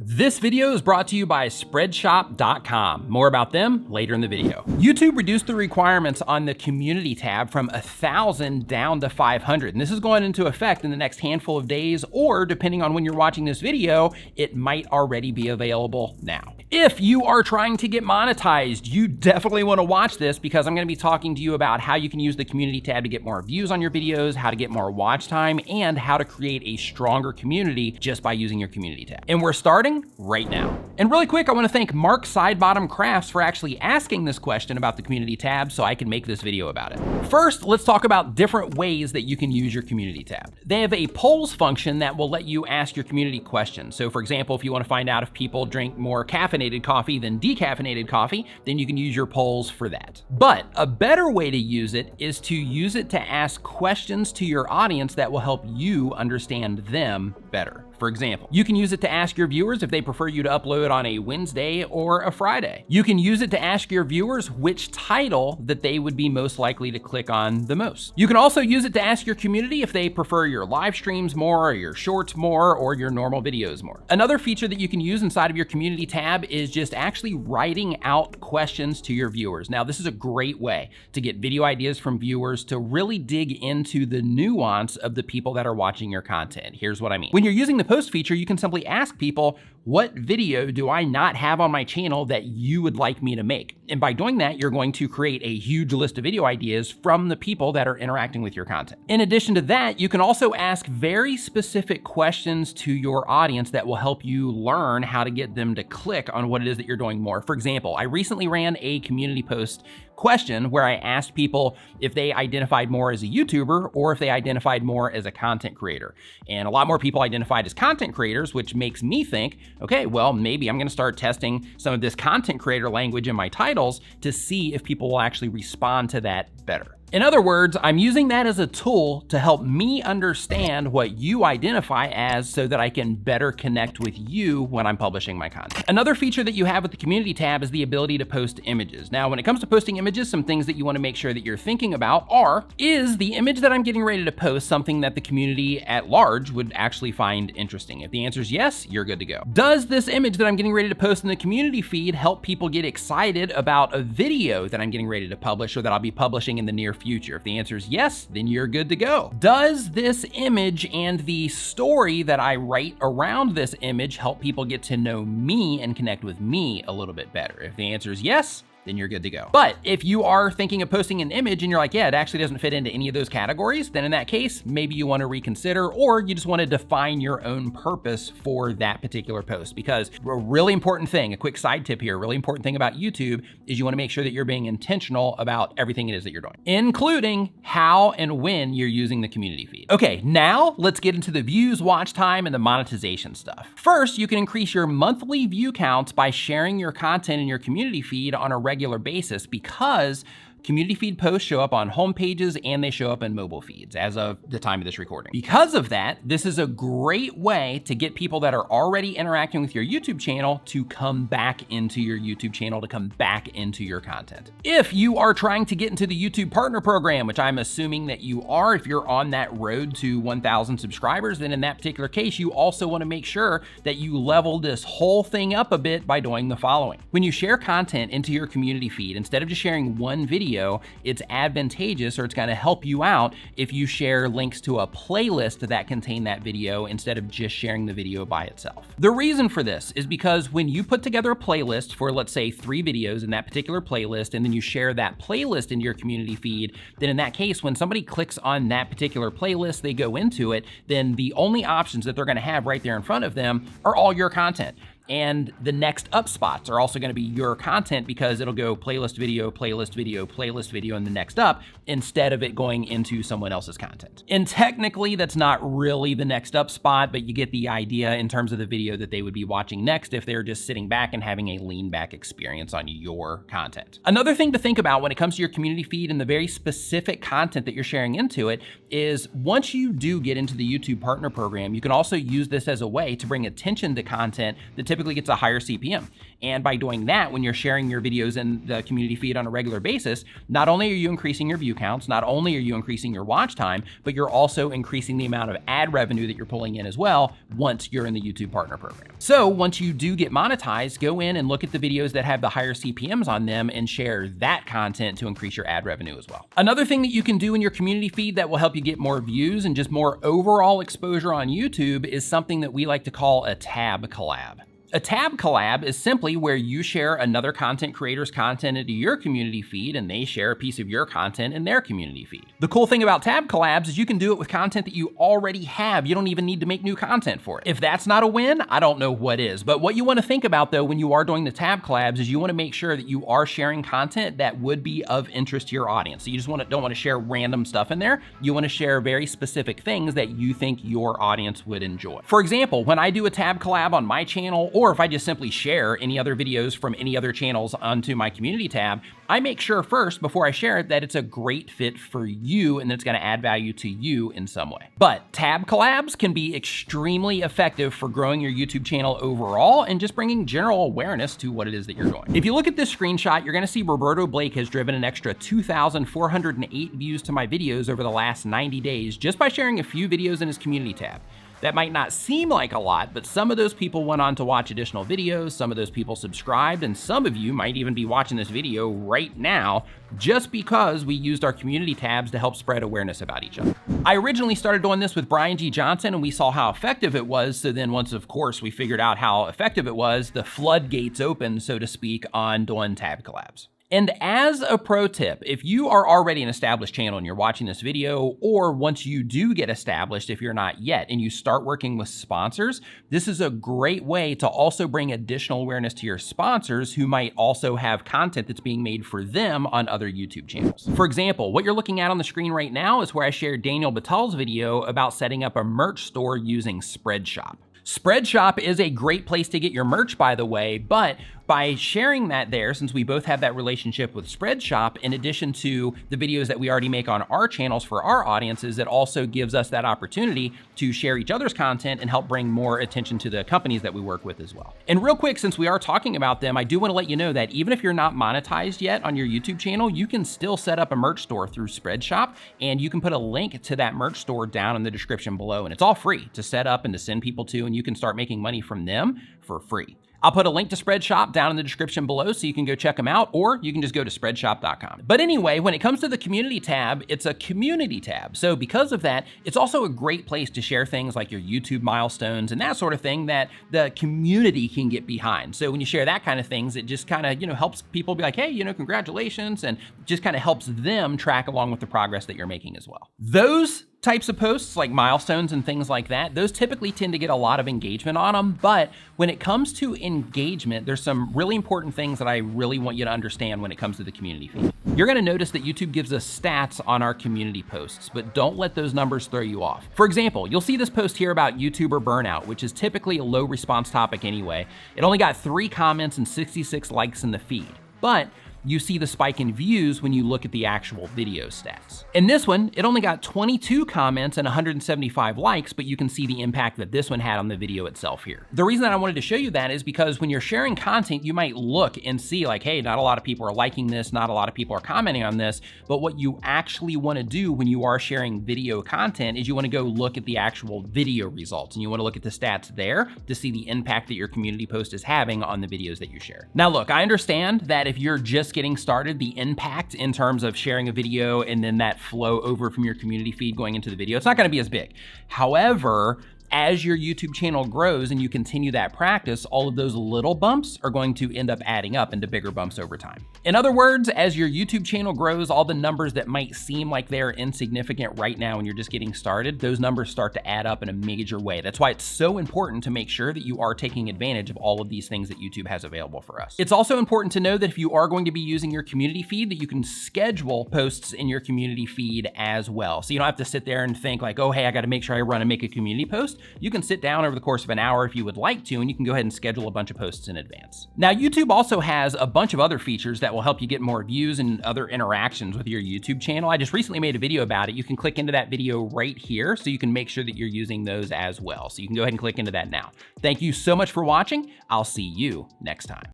This video is brought to you by Spreadshop.com. More about them later in the video. YouTube reduced the requirements on the community tab from 1,000 down to 500. And this is going into effect in the next handful of days, or depending on when you're watching this video, it might already be available now. If you are trying to get monetized, you definitely want to watch this because I'm going to be talking to you about how you can use the community tab to get more views on your videos, how to get more watch time, and how to create a stronger community just by using your community tab. And we're starting right now. And really quick, I want to thank Mark Sidebottom Crafts for actually asking this question about the community tab so I can make this video about it. First, let's talk about different ways that you can use your community tab. They have a polls function that will let you ask your community questions. So for example, if you want to find out if people drink more caffeinated coffee than decaffeinated coffee, then you can use your polls for that. But a better way to use it is to use it to ask questions to your audience that will help you understand them better. For example, you can use it to ask your viewers if they prefer you to upload on a Wednesday or a Friday. You can use it to ask your viewers which title that they would be most likely to click on the most. You can also use it to ask your community if they prefer your live streams more, or your shorts more, or your normal videos more. Another feature that you can use inside of your community tab is just actually writing out questions to your viewers. Now, this is a great way to get video ideas from viewers to really dig into the nuance of the people that are watching your content. Here's what I mean. When you're using the post feature, you can simply ask people, what video do I not have on my channel that you would like me to make? And by doing that, you're going to create a huge list of video ideas from the people that are interacting with your content. In addition to that, you can also ask very specific questions to your audience that will help you learn how to get them to click on what it is that you're doing more. For example, I recently ran a community post question where I asked people if they identified more as a YouTuber or if they identified more as a content creator. And a lot more people identified as content creators, which makes me think, okay, well, maybe I'm gonna start testing some of this content creator language in my titles to see if people will actually respond to that better. In other words, I'm using that as a tool to help me understand what you identify as so that I can better connect with you when I'm publishing my content. Another feature that you have with the community tab is the ability to post images. Now, when it comes to posting images, some things that you want to make sure that you're thinking about are, is the image that I'm getting ready to post something that the community at large would actually find interesting? If the answer is yes, you're good to go. Does this image that I'm getting ready to post in the community feed help people get excited about a video that I'm getting ready to publish or that I'll be publishing in the near future? If the answer is yes, then you're good to go. Does this image and the story that I write around this image help people get to know me and connect with me a little bit better? If the answer is yes, then you're good to go. But if you are thinking of posting an image and you're like, yeah, it actually doesn't fit into any of those categories, then in that case, maybe you want to reconsider, or you just want to define your own purpose for that particular post. Because a really important thing, a quick side tip here, a really important thing about YouTube is you want to make sure that you're being intentional about everything it is that you're doing, including how and when you're using the community feed. Okay, now let's get into the views, watch time, and the monetization stuff. First, you can increase your monthly view counts by sharing your content in your community feed on a regular basis, because community feed posts show up on home pages and they show up in mobile feeds as of the time of this recording. Because of that, this is a great way to get people that are already interacting with your YouTube channel to come back into your YouTube channel, to come back into your content. If you are trying to get into the YouTube Partner Program, which I'm assuming that you are, if you're on that road to 1,000 subscribers, then in that particular case, you also want to make sure that you level this whole thing up a bit by doing the following. When you share content into your community feed, instead of just sharing one video, it's advantageous, or it's going to help you out if you share links to a playlist that contain that video instead of just sharing the video by itself. The reason for this is because when you put together a playlist for, let's say, 3 videos in that particular playlist, and then you share that playlist into your community feed, then in that case, when somebody clicks on that particular playlist, they go into it, then the only options that they're going to have right there in front of them are all your content. And the next up spots are also going to be your content, because it'll go playlist video, playlist video, playlist video, and the next up, instead of it going into someone else's content. And technically, that's not really the next up spot, but you get the idea in terms of the video that they would be watching next if they're just sitting back and having a lean back experience on your content. Another thing to think about when it comes to your community feed and the very specific content that you're sharing into it is, once you do get into the YouTube Partner Program, you can also use this as a way to bring attention to content that typically gets a higher CPM. And by doing that, when you're sharing your videos in the community feed on a regular basis, not only are you increasing your view counts, not only are you increasing your watch time, but you're also increasing the amount of ad revenue that you're pulling in as well once you're in the YouTube Partner Program. So once you do get monetized, go in and look at the videos that have the higher CPMs on them and share that content to increase your ad revenue as well. Another thing that you can do in your community feed that will help you get more views and just more overall exposure on YouTube is something that we like to call a tab collab. A tab collab is simply where you share another content creator's content into your community feed and they share a piece of your content in their community feed. The cool thing about tab collabs is you can do it with content that you already have. You don't even need to make new content for it. If that's not a win, I don't know what is. But what you want to think about though when you are doing the tab collabs is you want to make sure that you are sharing content that would be of interest to your audience. So you just don't want to share random stuff in there. You want to share very specific things that you think your audience would enjoy. For example, when I do a tab collab on my channel, or if I just simply share any other videos from any other channels onto my community tab, I make sure first, before I share it, that it's a great fit for you and that it's gonna add value to you in some way. But tab collabs can be extremely effective for growing your YouTube channel overall and just bringing general awareness to what it is that you're doing. If you look at this screenshot, you're gonna see Roberto Blake has driven an extra 2,408 views to my videos over the last 90 days just by sharing a few videos in his community tab. That might not seem like a lot, but some of those people went on to watch additional videos, some of those people subscribed, and some of you might even be watching this video right now just because we used our community tabs to help spread awareness about each other. I originally started doing this with Brian G. Johnson and we saw how effective it was, so then once, of course, we figured out how effective it was, the floodgates opened, so to speak, on doing tab collabs. And as a pro tip, if you are already an established channel and you're watching this video, or once you do get established, if you're not yet, and you start working with sponsors, this is a great way to also bring additional awareness to your sponsors who might also have content that's being made for them on other YouTube channels. For example, what you're looking at on the screen right now is where I shared Daniel Battal's video about setting up a merch store using Spreadshop. Spreadshop is a great place to get your merch, by the way, but by sharing that there, since we both have that relationship with Spreadshop, in addition to the videos that we already make on our channels for our audiences, it also gives us that opportunity to share each other's content and help bring more attention to the companies that we work with as well. And real quick, since we are talking about them, I do want to let you know that even if you're not monetized yet on your YouTube channel, you can still set up a merch store through Spreadshop, and you can put a link to that merch store down in the description below, and it's all free to set up and to send people to, and you can start making money from them for free. I'll put a link to Spreadshop down in the description below so you can go check them out, or you can just go to spreadshop.com. But anyway, when it comes to the community tab, it's a community tab. So because of that, it's also a great place to share things like your YouTube milestones and that sort of thing that the community can get behind. So when you share that kind of things, it just kind of, helps people be like, hey, congratulations, and just kind of helps them track along with the progress that you're making as well. Those types of posts like milestones and things like that, those typically tend to get a lot of engagement on them. But when it comes to engagement, there's some really important things that I really want you to understand when it comes to the community feed. You're gonna notice that YouTube gives us stats on our community posts, but don't let those numbers throw you off. For example, you'll see this post here about YouTuber burnout, which is typically a low response topic anyway. It only got 3 comments and 66 likes in the feed, but you see the spike in views when you look at the actual video stats. In this one, it only got 22 comments and 175 likes, but you can see the impact that this one had on the video itself here. The reason that I wanted to show you that is because when you're sharing content, you might look and see like, hey, not a lot of people are liking this, not a lot of people are commenting on this, but what you actually wanna do when you are sharing video content is you wanna go look at the actual video results, and you wanna look at the stats there to see the impact that your community post is having on the videos that you share. Now look, I understand that if you're just getting started, the impact in terms of sharing a video and then that flow over from your community feed going into the video, it's not gonna be as big. However, as your YouTube channel grows and you continue that practice, all of those little bumps are going to end up adding up into bigger bumps over time. In other words, as your YouTube channel grows, all the numbers that might seem like they're insignificant right now when you're just getting started, those numbers start to add up in a major way. That's why it's so important to make sure that you are taking advantage of all of these things that YouTube has available for us. It's also important to know that if you are going to be using your community feed, that you can schedule posts in your community feed as well. So you don't have to sit there and think like, oh, hey, I got to make sure I run and make a community post. You can sit down over the course of an hour if you would like to, and you can go ahead and schedule a bunch of posts in advance. Now, YouTube also has a bunch of other features that will help you get more views and other interactions with your YouTube channel. I just recently made a video about it. You can click into that video right here so you can make sure that you're using those as well. So you can go ahead and click into that now. Thank you so much for watching. I'll see you next time.